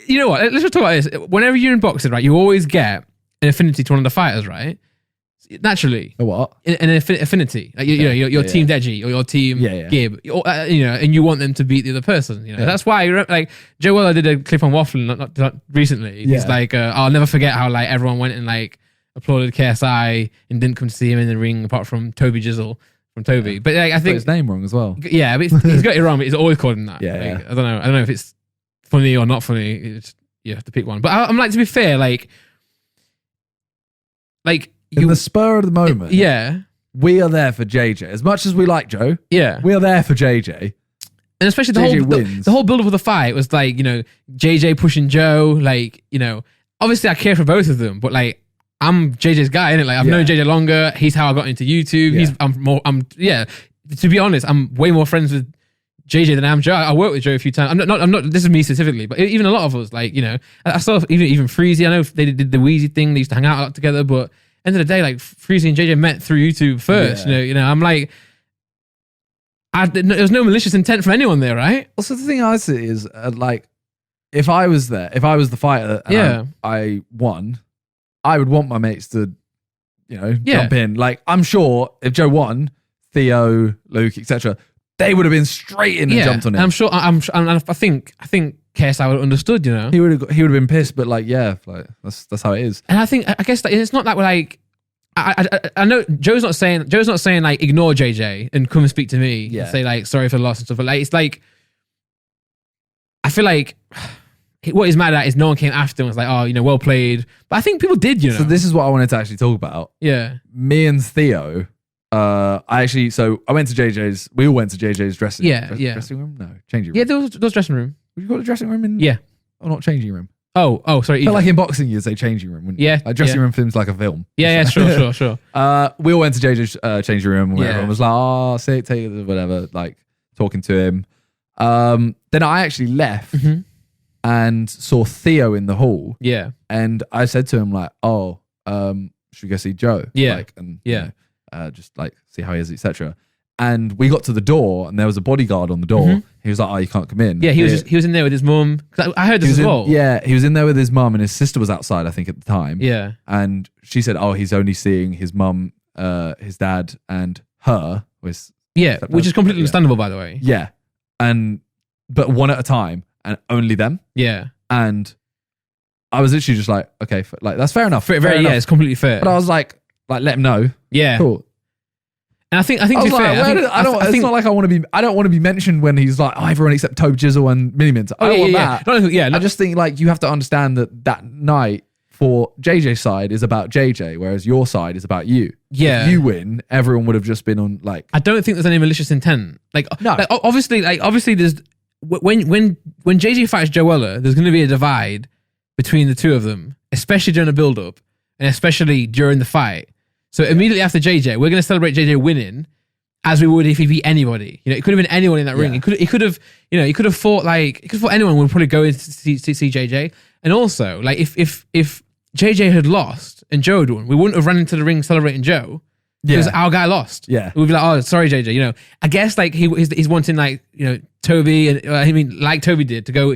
You know what? Let's just talk about this. Whenever you're in boxing, right, you always get an affinity to one of the fighters, right? Naturally. A what? An affinity. Like, you know, your team Deji or your team Gib, you know, and you want them to beat the other person. You know, that's why, like, Joe Weller did a clip on Waffling not recently. He's like, I'll never forget how, like, everyone went and, like, applauded KSI and didn't come to see him in the ring apart from Toby Jizzle from Toby. Yeah. But, like, I think... his name wrong as well. Yeah, but he's got it wrong, but he's always called him that. Yeah. Like, I don't know if it's funny or not funny. It's, you have to pick one. But I'm like, to be fair, like in the spur of the moment, we are there for JJ. As much as we like Joe, we are there for JJ. And especially the whole build up of the fight was like, you know, JJ pushing Joe, like, you know, obviously I care for both of them, but like, I'm JJ's guy, innit? Like, I've known JJ longer. He's how I got into YouTube. To be honest, I'm way more friends with JJ than I am Joe. I worked with Joe a few times. I'm not, this is me specifically, but even a lot of us, like, you know, I saw even Freezy, I know they did the Wheezy thing, they used to hang out a lot together, but end of the day, like, Freezy and JJ met through YouTube first. You know, I'm like, there was no malicious intent from anyone there, right? Also, the thing I see is, like, if I was there, if I was the fighter and I won, I would want my mates to, you know, jump in. Like, I'm sure if Joe won, Theo, Luke, etc., they would have been straight in and jumped on him. I'm sure. I think KSI would have understood. You know, he would have been pissed, but like, that's how it is. And I guess that it's not like we're like. I know Joe's not saying like ignore JJ and come and speak to me and say like sorry for the loss and stuff. But like, it's like, I feel like what he's mad at is no one came after him and was like, oh, you know, well played. But I think people did, you know. So this is what I wanted to actually talk about. Yeah. Me and Theo, I went to JJ's, we all went to JJ's dressing room? No, changing room. Yeah, there was dressing room. Have you got a dressing room in? Yeah. Or not changing room? Oh, sorry. I feel like in boxing you'd say changing room, wouldn't you? Yeah. Like dressing room films like a film. Yeah, sure. We all went to JJ's changing room where everyone was like, oh, say take it, whatever, like talking to him. Then I actually left and saw Theo in the hall. Yeah. And I said to him like, oh, should we go see Joe? Yeah. Like, and you know, just like see how he is, etc. And we got to the door and there was a bodyguard on the door. He was like, oh, you can't come in. Yeah, he was in there with his mum. I heard this as well. Yeah, he was in there with his mum and his sister was outside, I think, at the time. Yeah. And she said, oh, he's only seeing his mum, his dad and her. Yeah, which is completely understandable, by the way. Yeah. But one at a time and only them. Yeah. And I was literally just like, okay, like that's fair enough. Fair enough. It's completely fair. But I was like, let him know. Yeah. Cool. And I think to be fair, it's not like I don't want to be mentioned when he's like, oh, everyone except Tobe Jizzle and Mini Mint. I don't want that. I just think like you have to understand that night for JJ's side is about JJ, whereas your side is about you. Yeah. If you win, everyone would have just been on like. I don't think there's any malicious intent. No. Obviously there's when JJ fights Joe Weller, there's going to be a divide between the two of them, especially during the build up and especially during the fight. So immediately after JJ, we're going to celebrate JJ winning as we would if he beat anybody. You know, it could have been anyone in that ring. He could have fought anyone would probably go in to see JJ. And also, like if JJ had lost and Joe had won, we wouldn't have run into the ring celebrating Joe because our guy lost. Yeah. We'd be like, oh, sorry, JJ. You know, I guess like he's wanting like, you know, Toby and like Toby did to go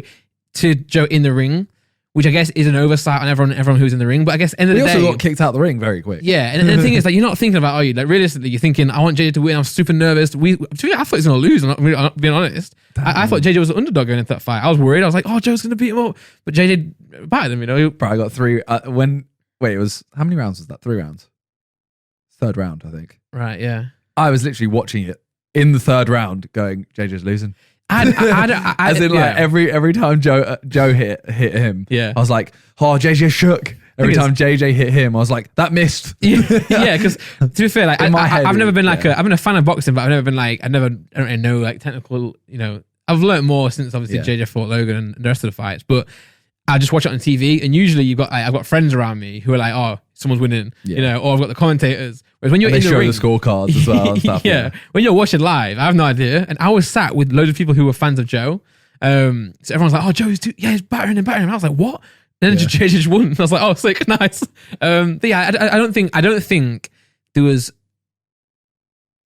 to Joe in the ring, which I guess is an oversight on everyone who's in the ring. But I guess end of the day, also got kicked out the ring very quick. Yeah, and the thing is, like, you're not thinking about, are you? Like, realistically, you're thinking, I want JJ to win. I'm super nervous. I thought he was going to lose. I'm not being honest. I thought JJ was an underdog going into that fight. I was worried. I was like, oh, Joe's going to beat him up. But JJ battered him, you know. Bro, I got 3. It was, how many rounds was that? 3 rounds? Third round, I think. Right, yeah. I was literally watching it in the third round going, JJ's losing. As in, like, every time Joe hit him, I was like, oh, JJ shook. Every time JJ hit him, I was like, that missed. Yeah, because to be fair, like I've never been like I've been a fan of boxing, but I've never been like I don't really know like technical. You know, I've learned more since obviously JJ fought Logan and the rest of the fights, but I just watch it on TV, and usually I've got friends around me who are like, oh, someone's winning, you know, or I've got the commentators. Whereas when you're in the ring, the scorecards as well and stuff. When you're watching live, I have no idea, and I was sat with loads of people who were fans of Joe. So everyone's like, oh, Joe's he's battering him. I was like, what? And then JJ just won. I was like, oh, sick, nice. But yeah, I don't think there was.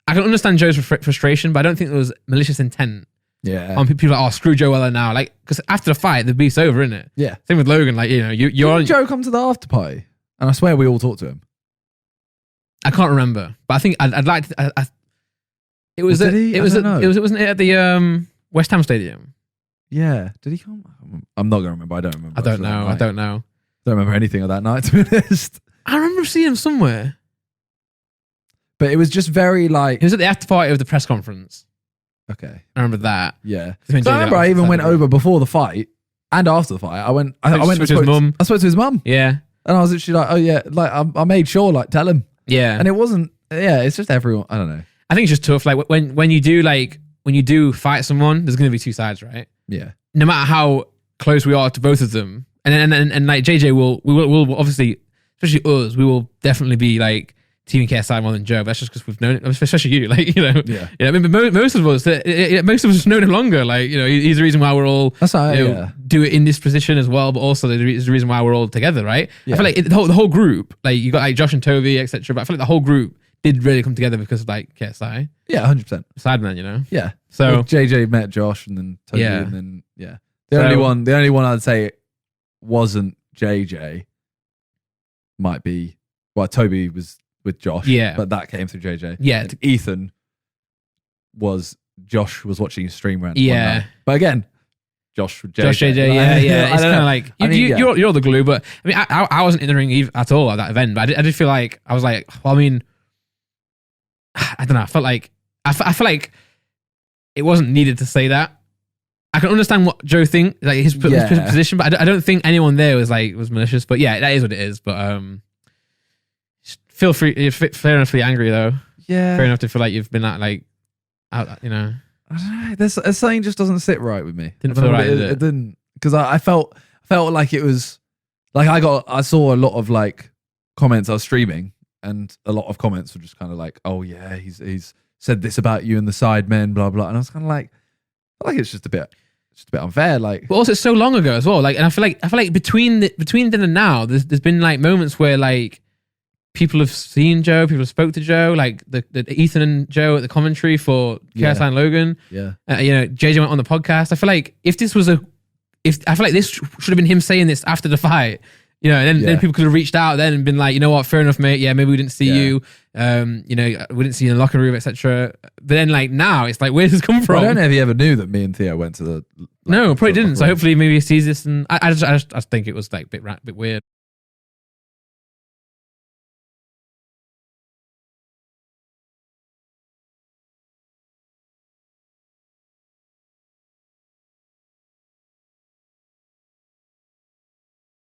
I can understand Joe's frustration, but I don't think there was malicious intent Yeah. People are like, oh, screw Joe Weller now. Like, because after the fight, the beef's over, isn't it? Yeah. Same with Logan. Like, you know, you're on. Did Joe come to the after party? And I swear we all talked to him. I can't remember, but I think I'd like to. It was. Wasn't it at the West Ham Stadium? Yeah. Did he come? I'm not gonna remember. I don't remember. I don't know. I don't remember anything of that night, to be honest. I remember seeing him somewhere. But it was just very like... He was at the after party of the press conference. Okay. I remember that. Yeah. So I remember I even went over before the fight and after the fight. I went and spoke to his mum. I spoke to his mum. Yeah. And I was literally like, oh yeah, like I made sure, like, tell him. Yeah. And it wasn't, yeah, it's just everyone, I don't know. I think it's just tough. Like when you do fight someone, there's going to be two sides, right? Yeah. No matter how close we are to both of them. And like JJ will obviously, especially us, we will definitely be like team KSI more than Joe. But that's just because we've known it, especially you. Like, you know, yeah. I mean, most of us have known him longer. Like, you know, he's the reason why we're all do it in this position as well. But also, there's the reason why we're all together, right? Yeah. I feel like the whole group, like you got like Josh and Toby, etc. But I feel like the whole group did really come together because of like KSI. Yeah, 100%. Sideman, you know. Yeah. So well, JJ met Josh and then Toby and then The only one I'd say wasn't JJ might be Toby was with Josh. Yeah. But that came through JJ. Yeah. And Ethan Josh was watching his stream rant. Yeah. But again, Josh with JJ. Josh JJ, yeah. It's kind of like you're the glue, but I mean I wasn't in the ring at all at that event, but I did feel like I was like, well, I mean, I don't know. I felt like it wasn't needed to say that. I can understand what Joe thinks, like his position, but I don't think anyone there was malicious. But yeah, that is what it is. But feel free, fair enough to be angry though. Yeah, fair enough to feel like you've been out, you know. I don't know. There's something just doesn't sit right with me. Didn't feel right. It didn't, because I felt like it was like I saw a lot of like comments. I was streaming, and a lot of comments were just kind of like, "Oh yeah, he's said this about you and the Sidemen, blah blah." And I was kind of like, I feel like it's just a bit unfair. Like, but also it's so long ago as well. Like, and I feel like between then and now, there's been like moments where like people have seen Joe, people have spoke to Joe, like the Ethan and Joe at the commentary for KSI and Logan. Yeah, you know, JJ went on the podcast. I feel like I feel like this should have been him saying this after the fight. You know, and then people could have reached out then and been like, you know what, fair enough, mate. Yeah, maybe we didn't see you. You know, we didn't see you in the locker room, etc. But then, like now, it's like, where does this come from? Well, I don't know if he ever knew that me and Theo went to the. No, probably didn't. So hopefully, maybe he sees this, and I just think it was like a bit weird.